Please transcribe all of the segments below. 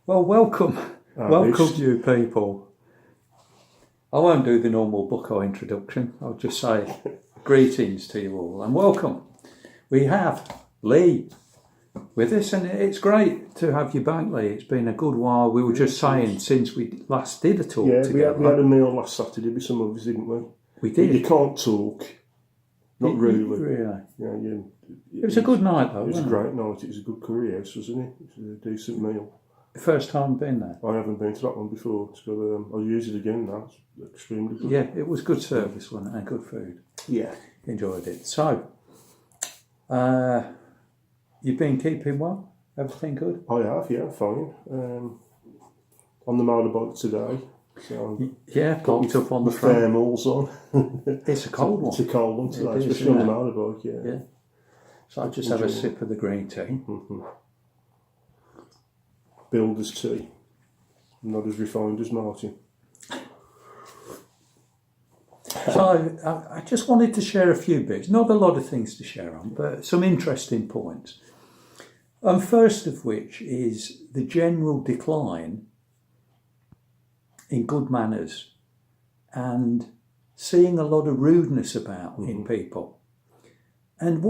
Well, welcome. Welcome, Least. you people. I won't do the normal Bucko introduction. I'll just say greetings to you all and welcome. We have Lee with us, and it's great to have you back, Lee. It's been a good while. We were just saying since we last did a talk together. We had a meal last Saturday with some others, didn't we? We did. But you can't talk. Not really. Really? Yeah, It was a good night, though. It was a wasn't great night. It was a good curry house, wasn't it? It was a decent meal. First time been there. I haven't been to that one before. So I'll use it again now. It's extremely good. Yeah, it was good service, wasn't it? And good food. Yeah. Enjoyed it. So, you've been keeping well? Everything good? I have, yeah, fine. On the motorbike today. So Yeah, popped up on the the front. thermals on. It's a cold one. It's a cold one today, It is, especially on the isn't it? motorbike, yeah. Yeah. So I just have a sip of the green tea. Builder's tea. Not as refined as Martin. So I just wanted to share a few bits. Not a lot of things to share on, but some interesting points. First of which is the general decline in good manners and seeing a lot of rudeness about in people. And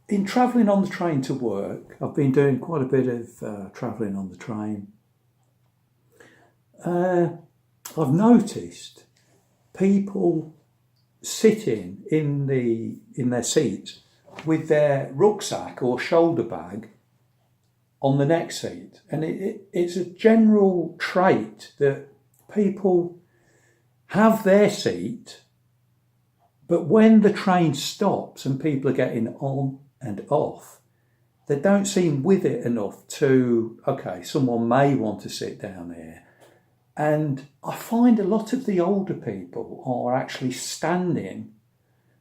in travelling on the train to work, I've been doing quite a bit of travelling on the train. I've noticed people sitting in their seats with their rucksack or shoulder bag on the next seat, and it's a general trait that people have their seat, but when the train stops and people are getting on and off, they don't seem with it enough to, okay, someone may want to sit down here. And I find a lot of the older people are actually standing,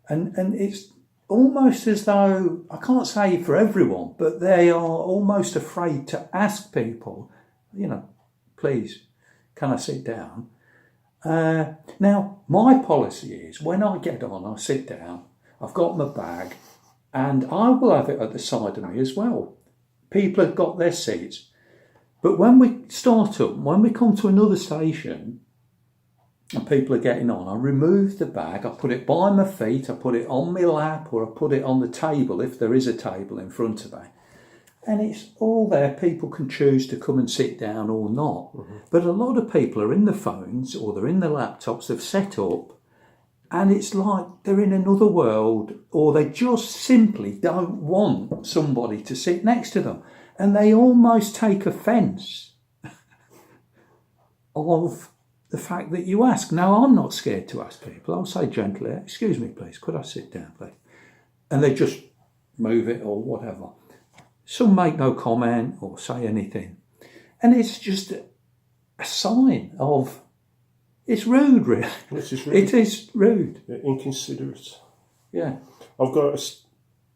and it's almost as though, I can't say for everyone, but they are almost afraid to ask people, please, can I sit down? Now, my policy is when I get on, I sit down, I've got my bag, and I will have it at the side of me as well. People have got their seats. But when we start up, when we come to another station and people are getting on, I remove the bag, I put it by my feet, I put it on my lap, or I put it on the table if there is a table in front of me. And it's all there. People can choose to come and sit down or not. But a lot of people are in the phones or they're in the laptops, they've set up, and it's like they're in another world, or they just simply don't want somebody to sit next to them. And they almost take offence of the fact that you ask. Now, I'm not scared to ask people. I'll say gently, excuse me, please, could I sit down, please? And they just move it or whatever. Some make no comment or say anything. And it's just a sign of, it's rude, really. It's just rude. It is rude. Yeah, inconsiderate. Yeah. I've got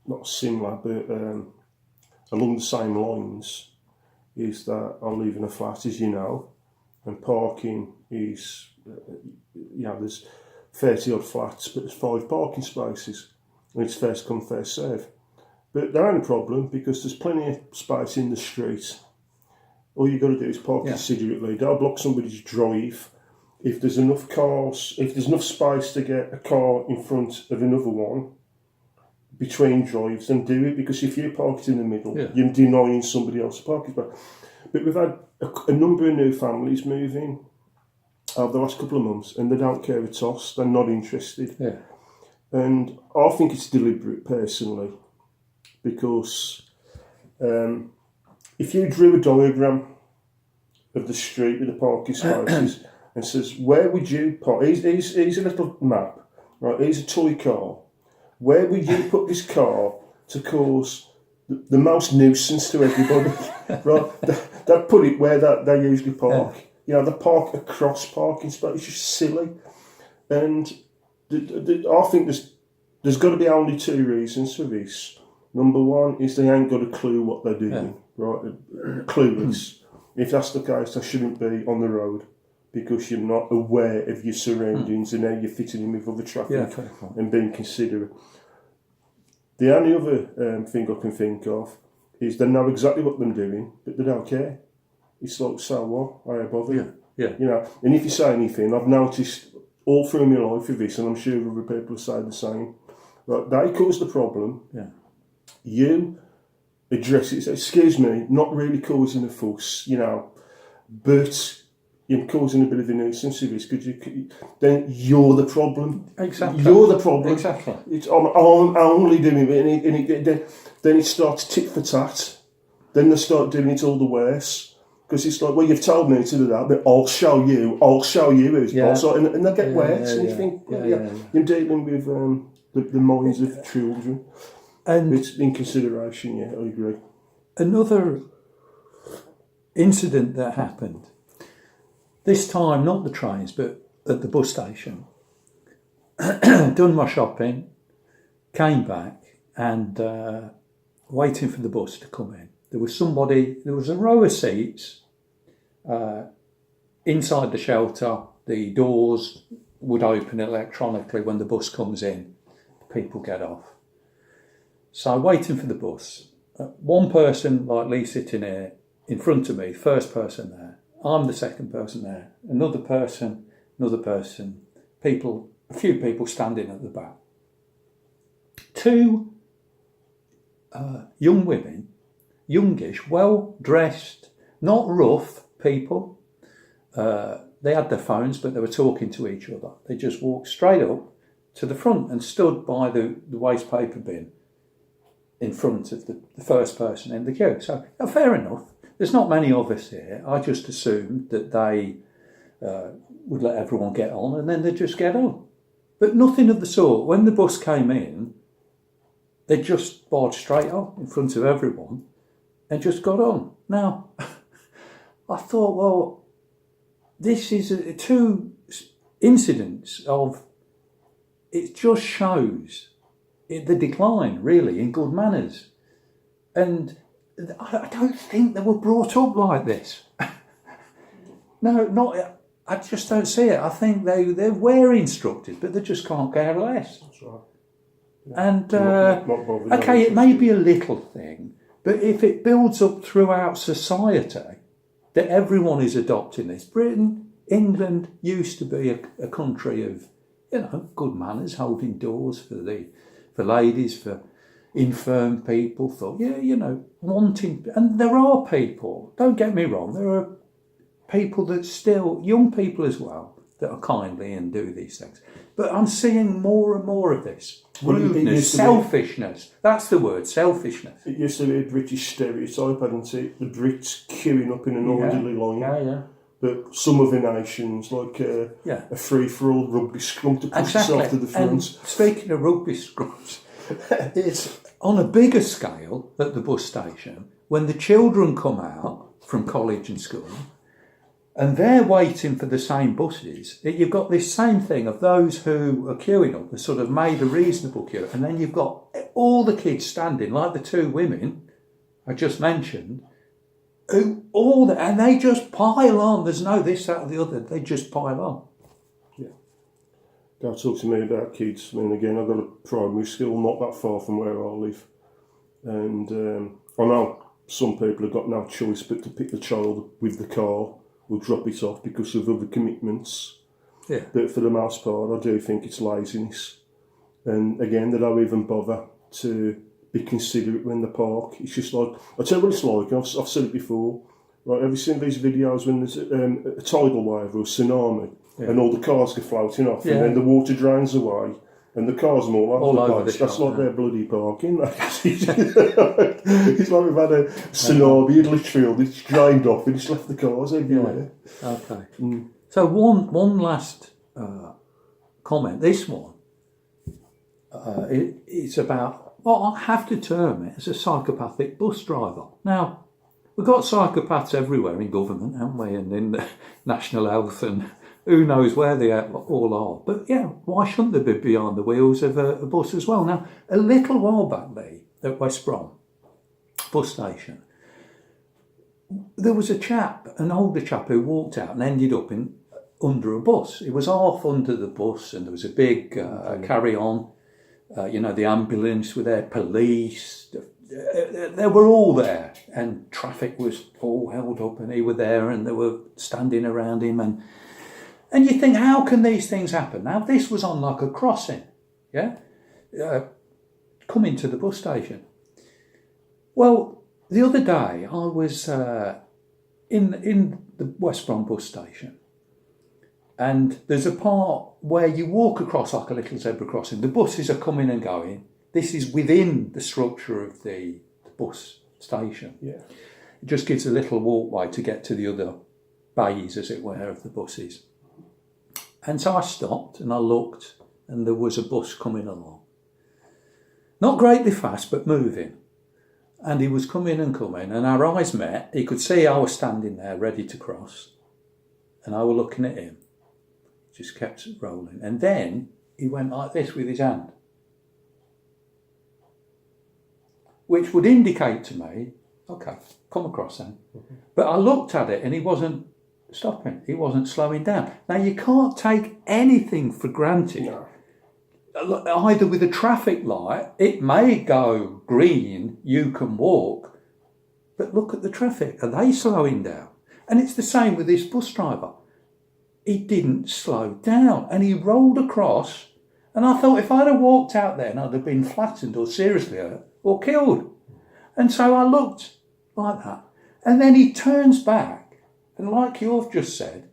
not similar, but along the same lines is that I live in a flat, as you know, and parking is, there's 30 odd flats, but there's 5 parking spaces, and it's first come, first serve. But there ain't a problem because there's plenty of space in the street. All you've got to do is park considerately. Don't block somebody's drive. If there's enough cars, if there's enough space to get a car in front of another one between drives, then do it, because if you park it in the middle, you're denying somebody else a parking spot. But we've had a number of new families move in over the last couple of months, and they don't care a toss. They're not interested. Yeah. And I think it's deliberate, personally, because if you drew a diagram of the street with the parking spaces and says, where would you park? Here's a little map, right? Here's a toy car. Where would you put this car to cause the most nuisance to everybody? Right? They put it where they usually park. They park across parking space. It's just silly. And I think there's got to be only 2 reasons for this. Number one is they ain't got a clue what they're doing, right? Clueless. If that's the case, they shouldn't be on the road because you're not aware of your surroundings and how you're fitting in with other traffic and being considerate. The only other thing I can think of is they know exactly what they're doing, but they don't care. It's like, so what? I bother. Yeah, yeah. You know, and if you say anything, I've noticed all through my life with this, and I'm sure other people say the same. Right, they cause the problem. Yeah. You address it. Say, excuse me, not really causing a fuss, you know, but you're causing a bit of a nuisance with this. Then you're the problem. Exactly. You're the problem. Exactly. I'm only doing it, then it starts tit for tat. Then they start doing it all the worse. Because it's like, well, you've told me to do that, but I'll show you who's boss. And they get worse, and you think, you're dealing with the minds of children. And it's in consideration, yeah, I agree. Another incident that happened, this time not the trains, but at the bus station, done my shopping, came back and waiting for the bus to come in. There was a row of seats inside the shelter. The doors would open electronically when the bus comes in. People get off. So waiting for the bus. One person like Lee sitting here in front of me, first person there. I'm the second person there. Another person, people, a few people standing at the back. Two young women, youngish, well-dressed, not rough people. They had their phones, but they were talking to each other. They just walked straight up to the front and stood by the waste paper bin in front of the first person in the queue. So, fair enough. There's not many of us here. I just assumed that they would let everyone get on and then they'd just get on. But nothing of the sort. When the bus came in, they just barged straight up in front of everyone and just got on. Now, I thought, well, this is two incidents of, it just shows the decline, really, in good manners. And I don't think they were brought up like this. No, I just don't see it. I think they were instructed, but they just can't care less. That's right. Yeah. And, not okay, it may be a little thing, but if it builds up throughout society, that everyone is adopting this. England used to be a country of, good manners, holding doors for ladies, for infirm people, for, wanting, and there are people, don't get me wrong, there are people that still, young people as well, that are kindly and do these things. But I'm seeing more and more of this. Rudeness, selfishness. That's the word, selfishness. It used to be a British stereotype, hadn't it? The Brits queuing up in an orderly line. Yeah. But some other nations, like a free-for-all rugby scrum to push itself to the front. And speaking of rugby scrums, it's on a bigger scale at the bus station when the children come out from college and school and they're waiting for the same buses. You've got this same thing of those who are queuing up, have sort of made a reasonable queue, and then you've got all the kids standing, like the two women I just mentioned, and they just pile on. There's no this, that, or the other. They just pile on. Yeah. Don't talk to me about kids. I mean, again, I've got a primary school not that far from where I live. And I know some people have got no choice but to pick the child with the car or drop it off because of other commitments. Yeah. But for the most part, I do think it's laziness. And again, they don't even bother to be considerate when they park. It's just like, I tell you what it's like, and I've said it before, right, have you seen these videos when there's a tidal wave or a tsunami and all the cars go floating off and then the water drains away and the cars are all over the place? That's like their bloody parking. It's like we've had a tsunami in Litchfield, it's drained off and it's left the cars everywhere. Yeah. Okay. So one last comment. This one, it's about, I have to term it as a psychopathic bus driver. Now, we've got psychopaths everywhere in government, haven't we, and in the National Health, and who knows where they all are. But yeah, why shouldn't they be behind the wheels of a bus as well? Now, a little while back, Lee, at West Brom bus station, there was an older chap who walked out and ended up under a bus. He was half under the bus and there was a big carry-on. The ambulance with their police, they were all there, and traffic was all held up, and he were there, and they were standing around him, and you think, how can these things happen? Now, this was on like a crossing, yeah, coming to the bus station. Well, the other day I was in the West Brom bus station, and there's a part where you walk across like a little zebra crossing. The buses are coming and going. This is within the structure of the bus station. Yeah. It just gives a little walkway to get to the other bays, as it were, of the buses. And so I stopped and I looked, and there was a bus coming along. Not greatly fast, but moving. And he was coming and coming, and our eyes met. He could see I was standing there ready to cross, and I was looking at him. Just kept rolling. And then he went like this with his hand, which would indicate to me, okay, come across then. Mm-hmm. But I looked at it and he wasn't stopping. He wasn't slowing down. Now, you can't take anything for granted. No. Either with a traffic light, it may go green, you can walk, but look at the traffic. Are they slowing down? And it's the same with this bus driver. He didn't slow down, and he rolled across, and I thought if I'd have walked out there, I'd have been flattened or seriously hurt or killed. And so I looked like that. And then he turns back, and like you've just said,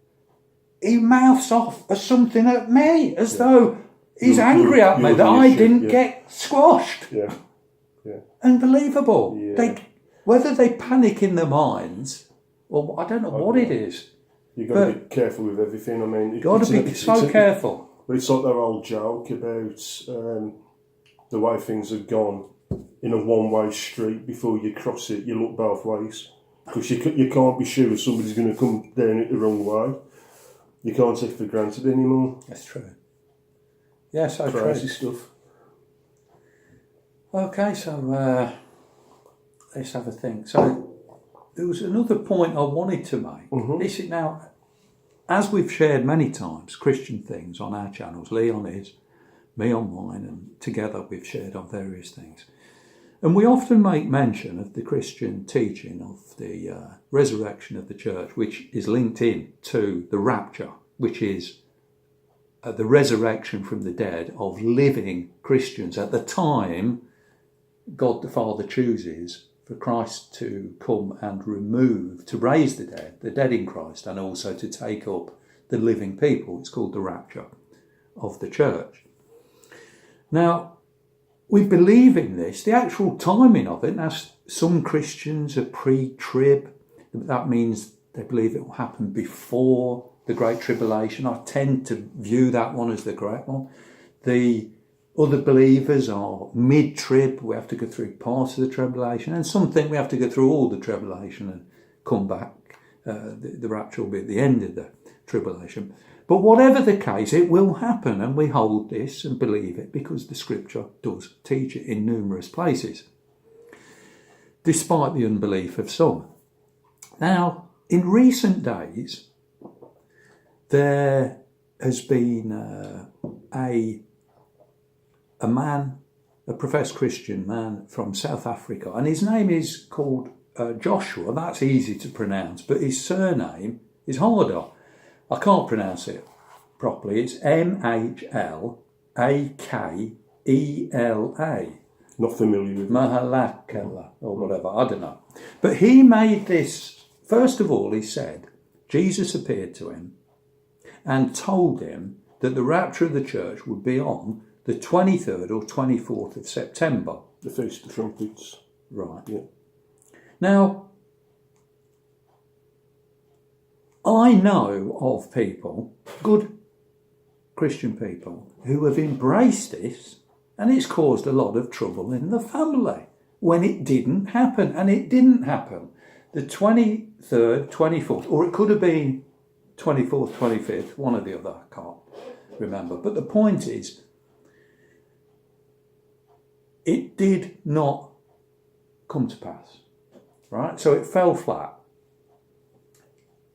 he mouths off something at me, as though he's angry at me that I didn't get squashed. Yeah. Unbelievable. Yeah. Whether they panic in their minds, or I don't know what it is. You've got to be careful with everything. I mean, you've got to be so careful. But it's like that old joke about the way things have gone in a one-way street. Before you cross it, you look both ways, because you can't be sure if somebody's going to come down it the wrong way. You can't take it for granted anymore. That's true. Yeah, so crazy true. Stuff. Okay, so let's have a think. So there was another point I wanted to make. Mm-hmm. This is now, as we've shared many times, Christian things on our channels, Lee on his, me on mine, and together we've shared on various things. And we often make mention of the Christian teaching of the resurrection of the church, which is linked in to the rapture, which is the resurrection from the dead of living Christians at the time God the Father chooses for Christ to come and to raise the dead in Christ, and also to take up the living people. It's called the rapture of the church. Now, we believe in this. The actual timing of it, now some Christians are pre-trib. That means they believe it will happen before the Great Tribulation. I tend to view that one as the correct one. The other believers are mid-trib. We have to go through part of the tribulation, and some think we have to go through all the tribulation and come back. The rapture will be at the end of the tribulation. But whatever the case, it will happen, and we hold this and believe it because the scripture does teach it in numerous places, despite the unbelief of some. Now, in recent days, there has been a man, a professed Christian man from South Africa, and his name is called Joshua. That's easy to pronounce, but his surname is harder. I can't pronounce it properly. It's Mhlakela. Not familiar with it. Mahalakela, or whatever, I don't know. But he made this, first of all, he said, Jesus appeared to him and told him that the rapture of the church would be on the 23rd or 24th of September. The Feast of Trumpets. Right. Yeah. Now, I know of people, good Christian people, who have embraced this, and it's caused a lot of trouble in the family when it didn't happen. And it didn't happen. The 23rd, 24th, or it could have been 24th, 25th, one or the other, I can't remember. But the point is, it did not come to pass, right? So it fell flat.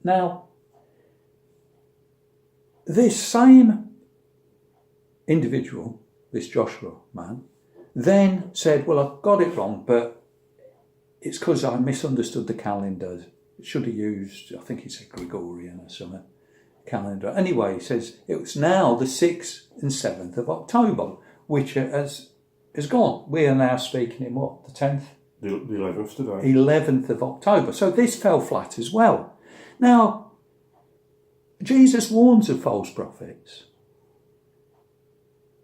Now, this same individual, this Joshua man, then said, well, I've got it wrong, but it's because I misunderstood the calendar. It should have used, I think he said Gregorian or something, calendar. Anyway, he says it's now the 6th and 7th of October, which has gone. We are now speaking in what, the 10th? The 11th today. 11th of October. So this fell flat as well. Now, Jesus warns of false prophets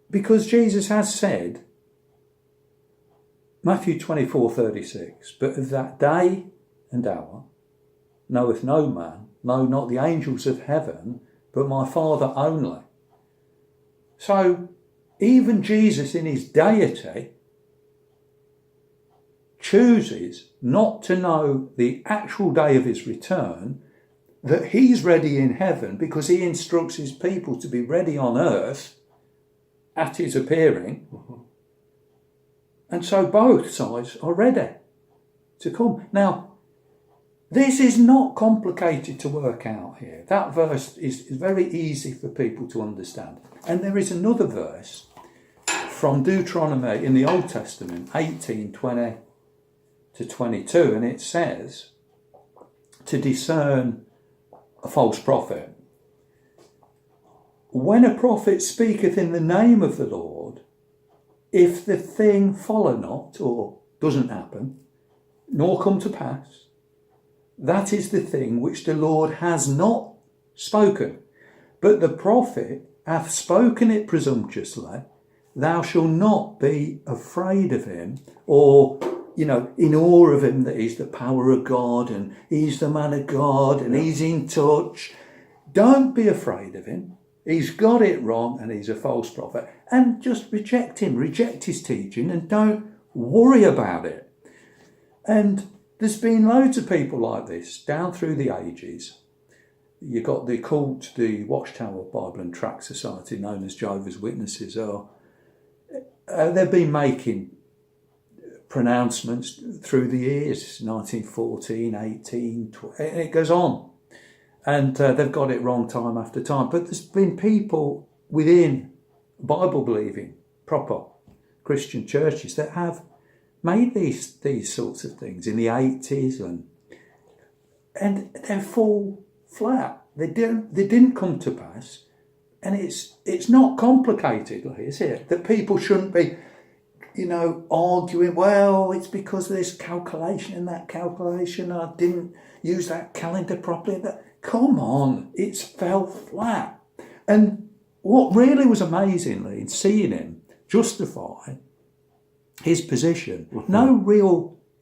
because Jesus has said, Matthew 24:36, but of that day and hour knoweth no man, no, not the angels of heaven, but my Father only. So even Jesus in his deity chooses not to know the actual day of his return, that he's ready in heaven because he instructs his people to be ready on earth at his appearing. And so both sides are ready to come. Now, this is not complicated to work out here. That verse is very easy for people to understand. And there is another verse from Deuteronomy in the Old Testament, 18:20 to 22, and it says, to discern a false prophet. When a prophet speaketh in the name of the Lord, if the thing follow not, or doesn't happen, nor come to pass, that is the thing which the Lord has not spoken. But the prophet hath spoken it presumptuously, thou shalt not be afraid of him, or, in awe of him that he's the power of God and he's the man of God and he's in touch. Don't be afraid of him. He's got it wrong and he's a false prophet. And just reject him, reject his teaching, and don't worry about it. And there's been loads of people like this down through the ages. You've got the cult, the Watchtower Bible and Tract Society, known as Jehovah's Witnesses. They've been making pronouncements through the years, 1914, 18, 20, and it goes on. And they've got it wrong time after time. But there's been people within Bible-believing, proper Christian churches that have made these sorts of things in the 80s, and they fall flat. They didn't come to pass. And it's not complicated, is it? That people shouldn't be, arguing, well, it's because of this calculation and that calculation, I didn't use that calendar properly. Come on, it's fell flat. And what really was amazingly in seeing him justify his position,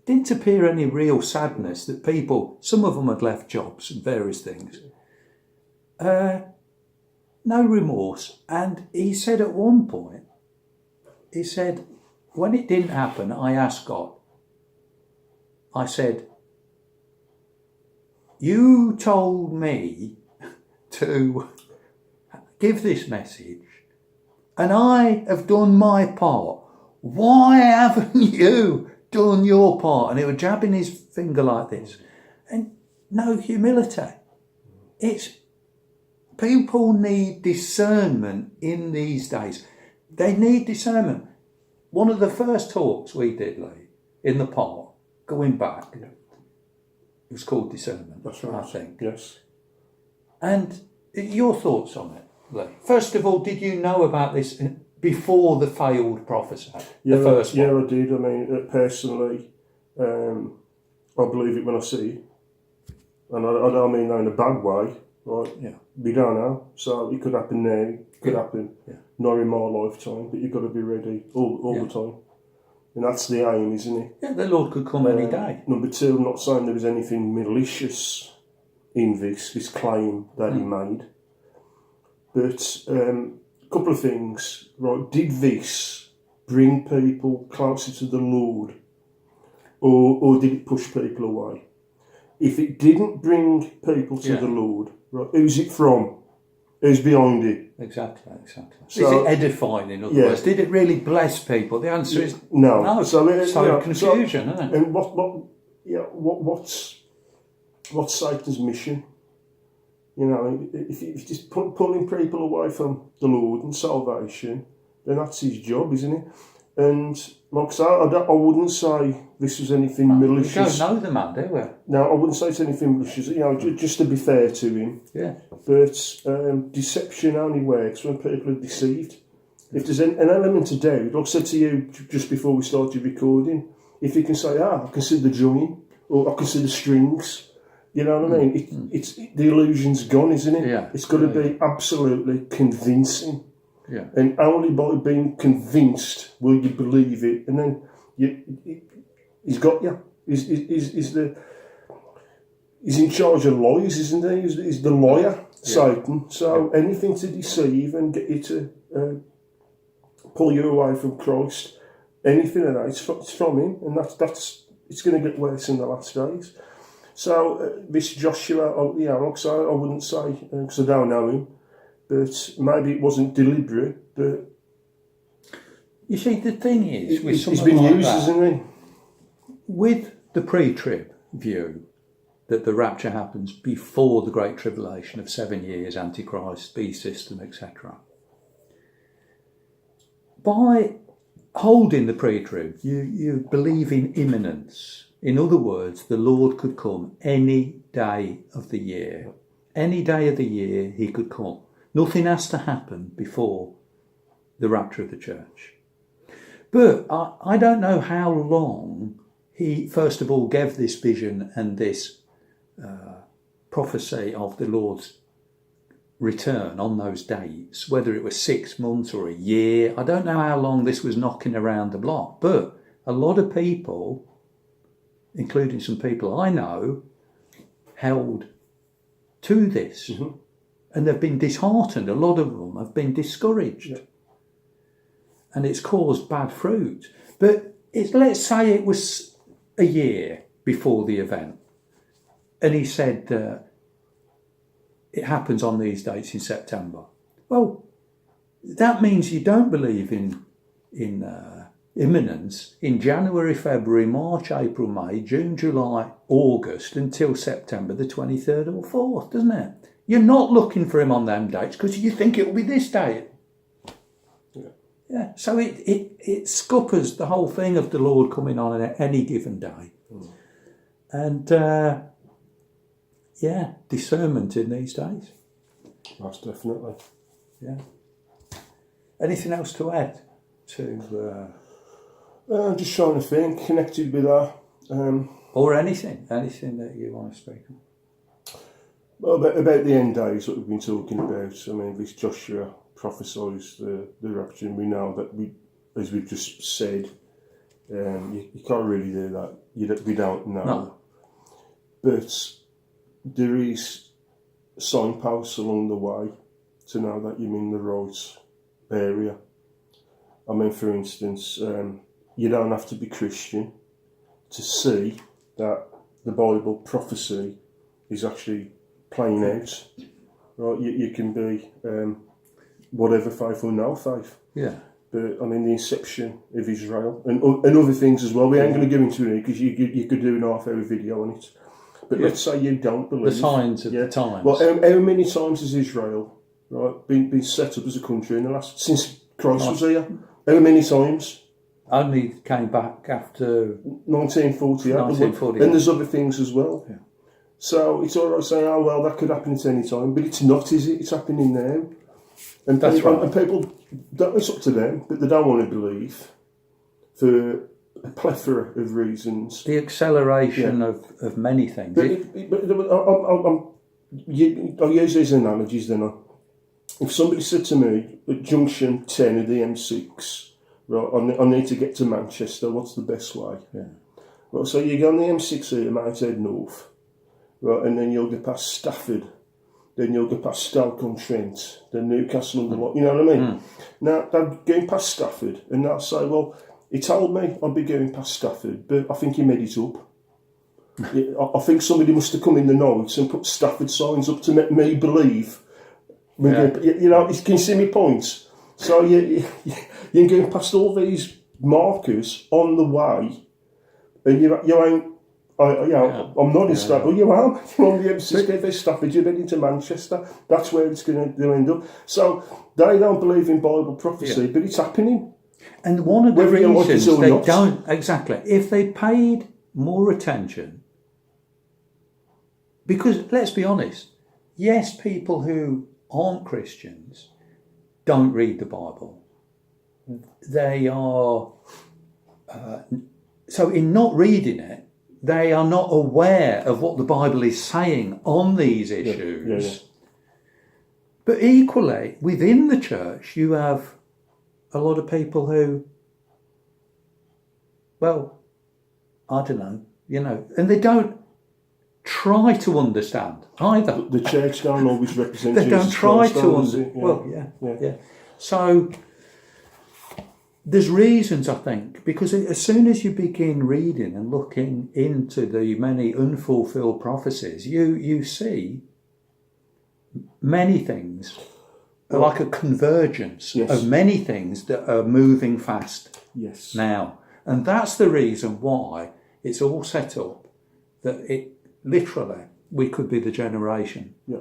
didn't appear any real sadness that people, some of them had left jobs and various things. No remorse. And he said at one point, he said, when it didn't happen, I asked God, I said, you told me to give this message and I have done my part. Why haven't you done your part? And he was jabbing his finger like this. And no humility. People need discernment in these days. They need discernment. One of the first talks we did, Lee, in the park, going back, it was called Discernment. That's right. I think. Yes. And your thoughts on it, Lee? First of all, did you know about this before the failed prophecy? Yeah, the first one? Yeah, I did. I mean, personally, I believe it when I see it. And I don't mean that in a bad way. Right? Yeah. We don't know. So it could happen now. It could happen not in my lifetime. But you've got to be ready all the time. And that's the aim, isn't it? Yeah, the Lord could come any day. Number two, I'm not saying there was anything malicious in this claim that he made. But a couple of things, right? Did this bring people closer to the Lord, or did it push people away? If it didn't bring people to the Lord, right, who's it from? Who's behind it? Exactly. So, is it edifying, in other words? Did it really bless people? The answer is no. So Confusion, isn't it? And what's Satan's mission? If you're just pulling people away from the Lord and salvation, then that's his job, isn't it? And like I say, I wouldn't say this was anything malicious. We don't know the man, do we? No, I wouldn't say it's anything malicious. Just to be fair to him. Yeah. But deception only works when people are deceived. If there's an element of doubt, like I said to you just before we started recording, if you can say, I can see the drumming, or I can see the strings, you know what I mean? It's the illusion's gone, isn't it? Yeah. It's got to be absolutely convincing. Yeah. And only by being convinced will you believe it. And then he's got you. He's in charge of lies, isn't he? He's the lawyer, Satan. So anything to deceive and get you to pull you away from Christ, anything of that, it's from him. And that's it's going to get worse in the last days. So this Joshua, like I say, I wouldn't say, because I don't know him, but maybe it wasn't deliberate, but... You see, the thing is, with he's been like used, that, isn't he? with the pre-trib view, that the rapture happens before the Great Tribulation of 7 years, Antichrist, beast system, etc. By holding the pre-trib, you believe in imminence. In other words, the Lord could come any day of the year. Any day of the year he could come. Nothing has to happen before the rapture of the church. But I don't know how long he, first of all, gave this vision and this prophecy of the Lord's return on those dates, whether it was 6 months or a year. I don't know how long this was knocking around the block, but a lot of people, including some people I know, held to this. Mm-hmm. And they've been disheartened. A lot of them have been discouraged. Yeah. And it's caused bad fruit. But let's say it was a year before the event. And he said it happens on these dates in September. Well, that means you don't believe in imminence in January, February, March, April, May, June, July, August until September the 23rd or 4th, doesn't it? You're not looking for him on them dates because you think it'll be this date. Yeah. So it scuppers the whole thing of the Lord coming on at any given day. And discernment in these days. Most definitely. Yeah. Anything else to add to? I'm just trying to think, connected with that. Or anything that you want to speak on. Well, about the end days, what we've been talking about. I mean, this Joshua prophesies the rapture, and we know that as we've just said, you can't really do that. We don't know. No. But there is signposts along the way to know that you're in the right area. I mean, for instance, you don't have to be Christian to see that the Bible prophecy is actually playing out. Right? You can be whatever faith or no faith. Yeah. But I mean, the inception of Israel and other things as well. We ain't going to go into it because you could do an half-hour video on it. But let's say you don't believe the signs of the times. Well, how many times has Israel, right, been set up as a country in the last since Christ was here? How many times? Only came back after 1948. And there's other things as well. Yeah. So it's all right saying, oh well, that could happen at any time, but it's not, is it? It's happening now. And that's right. And people, it's up to them, but they don't want to believe for a plethora of reasons. The acceleration of many things. I'll use these analogies then. If somebody said to me, at junction 10 of the M6, right, I need to get to Manchester, what's the best way? Yeah. Well, so you go on the M6 here, Mounthead North, right, and then you'll go past Stafford, then you'll go past Stoke-on-Trent, then Newcastle under Lock, you know what I mean? Now, they're going past Stafford, and they'll say, well, he told me I'd be going past Stafford, but I think he made it up. I think somebody must have come in the night and put Stafford signs up to make me believe. You know, can you see my point? So you're going past all these markers on the way, and you ain't. I'm not in Stafford. You are. You're on the M6 for Stafford. You're heading to Manchester. That's where it's going to end up. So they don't believe in Bible prophecy, but it's happening. And one of the Whether you like it reasons or they not. don't, exactly, if they paid more attention, because let's be honest, yes, people who aren't Christians don't read the Bible. They are, so in not reading it, they are not aware of what the Bible is saying on these issues. Yeah. But equally, within the church, you have a lot of people who, well, I don't know, and they don't try to understand either. The church don't always represent They Jesus don't try Christ, to does understand. it? Yeah. Well, yeah. So there's reasons, I think, because as soon as you begin reading and looking into the many unfulfilled prophecies, you see many things like a convergence of many things that are moving fast now. And that's the reason why it's all set up that it literally, we could be the generation. Yeah.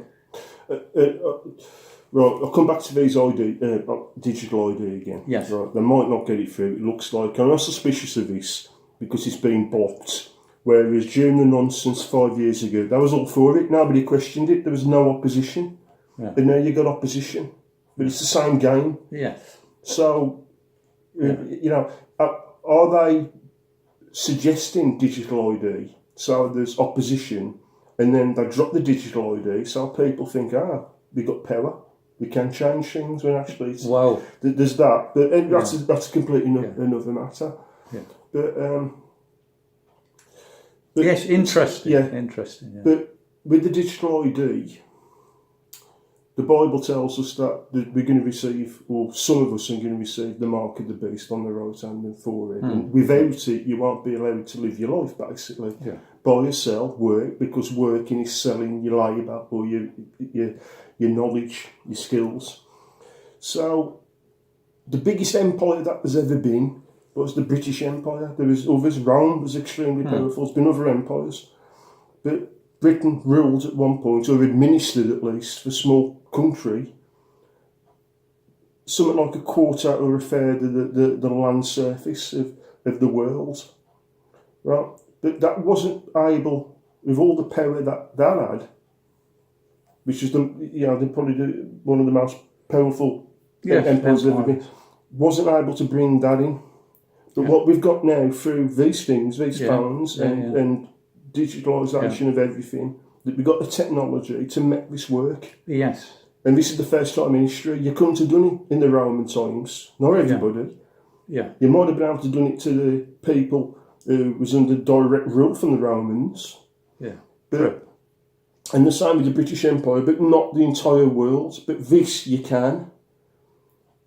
Right, I'll come back to these digital ID again. Yes. Right, they might not get it through, it looks like. I'm not suspicious of this because it's been blocked. Whereas during the nonsense 5 years ago, that was all for it. Nobody questioned it. There was no opposition. Yeah. But now you got opposition. But it's the same game. Yes. So, are they suggesting digital ID so there's opposition and then they drop the digital ID so people think, we got power, we can change things when actually it's, there's that. But that's completely another matter. Yeah. But yes, interesting. Yeah. Interesting. Yeah. But with the digital ID, the Bible tells us that we're going to receive, or some of us are going to receive the mark of the beast on the right hand and forehead. And without it, you won't be allowed to live your life, basically. Yeah. Buy or sell, work, because working is selling your labour or your knowledge, your skills. So, the biggest empire that there's ever been was the British Empire. There was others. Rome was extremely powerful. There's been other empires. But Britain ruled at one point, or administered at least, for a small country, something like a quarter or a third of the land surface of the world. Right? But that wasn't able, with all the power that had, which is they're probably one of the most powerful empires ever been, wasn't able to bring that in. But what we've got now through these things, these phones and digitalisation of everything, that we've got the technology to make this work. Yes. And this is the first time in history. You couldn't have done it in the Roman times. Not everybody. Yeah. You might have been able to do it to the people who was under direct rule from the Romans. Yeah. And the same with the British Empire, but not the entire world. But this you can.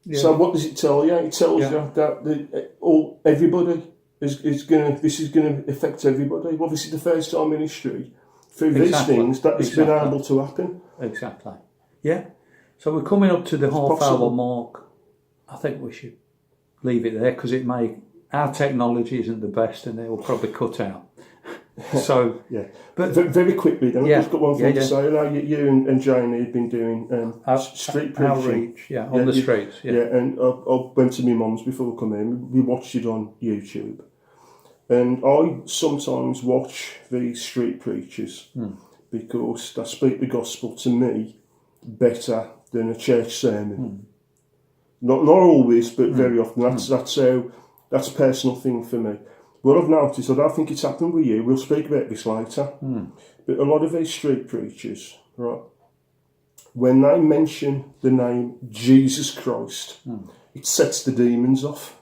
Yeah. So what does it tell you? It tells you that everybody is going to. This is going to affect everybody. Well, this is the first time in history through these things that it's been able to happen. Exactly. Yeah. So we're coming up to the half-hour mark. I think we should leave it there because our technology isn't the best, and it will probably cut out. So but very quickly, then I've just got one thing to say. Now, you and Janie have been doing street preaching. Outreach, on the streets. Yeah, and I went to my mum's before I come in. We watched it on YouTube, and I sometimes watch these street preachers because they speak the gospel to me better than a church sermon. Not always, but very often. That's a personal thing for me. What I've noticed, I don't think it's happened with you, we'll speak about this later, but a lot of these street preachers, right, when they mention the name Jesus Christ, it sets the demons off.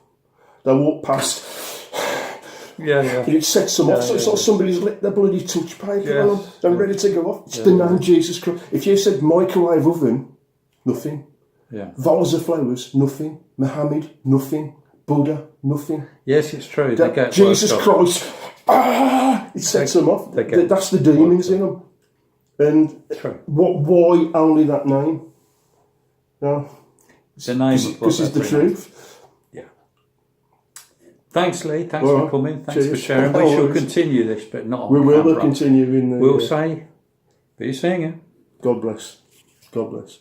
They walk past, and it sets them off. So it's like somebody's lit their bloody touch paper on them. They're ready to go off. It's the name Jesus Christ. If you said microwave oven, nothing. Vase of flowers, nothing. Muhammad, nothing. Buddha, nothing. Yes, it's true. Jesus Christ, it sets them off. That's the demons in them. And why only that name? No, it's the name because it's the truth. Yeah. Thanks, Lee. Thanks for coming. Thanks for sharing. We shall continue this, but not on camera. We'll continue in the... We'll say, be seeing you. God bless. God bless.